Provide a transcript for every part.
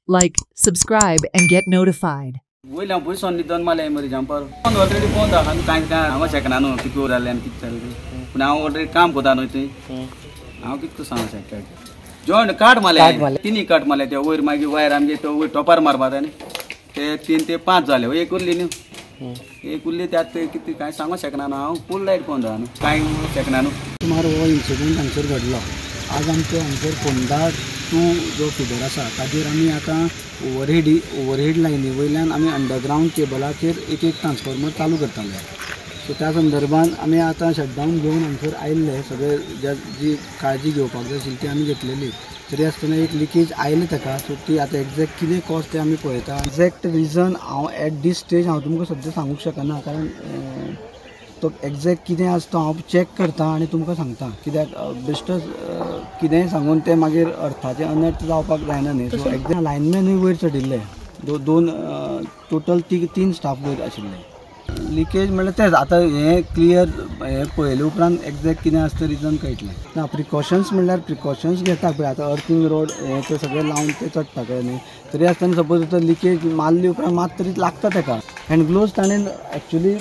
like, subscribe, and get notified. वयल्या पयसोन न्हिदोन मारलें मरे जंपर ऑलरेडी फोन दाखा कांय कांय हांव शकना न्हू कितें जालें आनी कितें जालें पूण हांव ऑलरेडी काम करता न्हू थंय हांव कितें सांगूं शकता जॉयंट काट मारले तिनी काट मारले ते वयर मागीर वायर आमगे तो वयर टॉपार मारपा जाय न्ही ते 3 ते 5 जाले एक उरली न्ही एक उरली त्यात कितें कांय सांगूं शकना न्हू हांव फूल लायट फोन दा न्हू कांय शकना न्हू सुमार हो इन्सिडंट हांगसर घडलो आज आमचे हांगसर फोंडा 2 जो फिडर आसा ताजेर आमी आतां ओवरहेड लायनी वयल्यान आमी अंडरग्रावंड केबलाचेर एक ट्रान्सफॉर्मर चालू करताले सो त्या संदर्भान आमी आतां शटडावन घेवन हांगसर आयिल्ले सगळे जी काळजी घेवपाक जाय आशिल्ली ती आमी घेतलेली तरी आसतना एक लिकेज आयले ताका सो ती आतां एक्झॅक्ट कितें कॉज तें आमी पळयता एक्झॅक्ट रिजन हांव एट दीस स्टेज हांव तुमकां सद्या सांगूंक शकना कारण तो एक्झॅक्ट कितें आसा तो हांव चॅक करता आनी तुमकां सांगता कित्याक बेश्टोच कितेंय सांगून तें मागीर अर्थाचें अनर्थ जावपाक जायना न्ही सो एक्झॅक्ट लायनमॅनूय वयर चडिल्ले दोन टोटल 3 स्टाफ वयर आशिल्ले लिकेज म्हणल्यार तेंच आतां हें क्लियर हें पळयले उपरांत एक्झॅक्ट कितें आसा तें रिजन कळटलें ना प्रिकॉशन्स म्हणल्यार प्रिकॉशन्स घेता पळय आतां अर्थिंग रोड हें तें सगळें लावन तें चडटा कळ्ळें न्ही तरी आसतना सपोज आतां लिकेज मारली उपरांत मात तरी लागता ताका हँड ग्लोव्स ताणें एक्चुली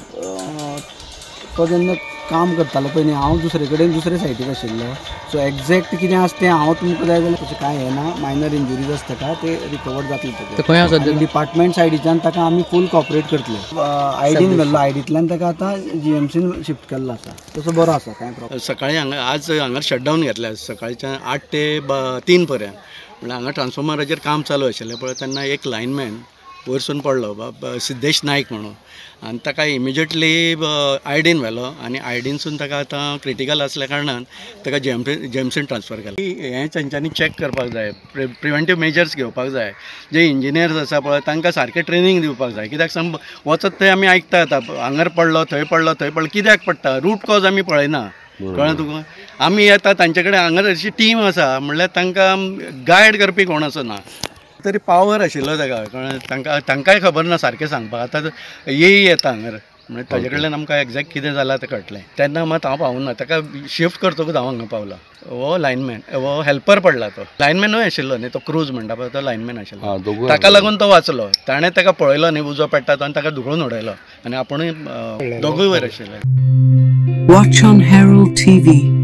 तो जेन्ना काम करतालो पळय न्ही हांव दुसरे कडेन दुसरे सायटीक आशिल्लो सो एक्झॅक्ट कितें आसा तें हांव तुमकां जाय जाल्यार तशें कांय हें ना मायनर इंजुरीज आसा ताका ते रिकवर जातले डिपार्टमेंट सायडीच्यान ताका आमी फूल कॉपरेट करतले आयडीन व्हेल्लो आयडींतल्यान ताका आतां GMCन शिफ्ट केल्लो आसा तसो बरो आसा कांय प्रॉब्लम सकाळीं आज हांगा शटडावन घेतल्या सकाळच्यान 8 ते 3 पर्यंत म्हणल्यार हांगा ट्रान्सफॉर्मराचेर काम चालू आशिल्लें पळय तेन्ना एक लायनमॅन वयरसून पडलो सिद्धेश नायक म्हणून आनी ताका इमिजिएटली आयडीन व्हेलो आनी आयडीनसून ताका आतां क्रिटिकल आसल्या कारणान ताका जेएमसीन ट्रान्सफर केलें हें तांच्यांनी चॅक करपाक जाय प्रिवेंटीव मेजर्स घेवपाक जाय जे इंजिनियर्स आसा पळय तांकां सारकें ट्रेनींग दिवपाक जाय कित्याक वचत थंय आमी आयकता हांगर पडलो थंय कित्याक पडटा रूट कॉज आमी पळयना कळ्ळें तुका आमी येता तांचे कडेन हांगर अशी टीम आसा म्हणल्यार तांकां गायड करपी कोण असो ना तरी पावर आशिल्लो ताका तांकांय खबर ना सारकें सांगपाक आतां येता हांगर म्हणजे ताजे कडल्यान आमकां एक्झॅक्ट कितें जालां तें कळटलें तेन्ना मात हांव पावूं ना ताका शिफ्ट करतकूच हांव हांगा पावला हो लायनमॅन हो हेल्पर पडला तो लायनमॅनूय आशिल्लो न्ही तो क्रूज म्हणटा पळय तो लायनमॅन आशिल्लो ताका लागून तो वाचलो ताणें ताका पळयलो न्ही उजो पेट्टा तो आनी ताका धुकळून उडयलो आनी आपुणूय दोगूय वयर आशिल्ले. Watch on Herald TV.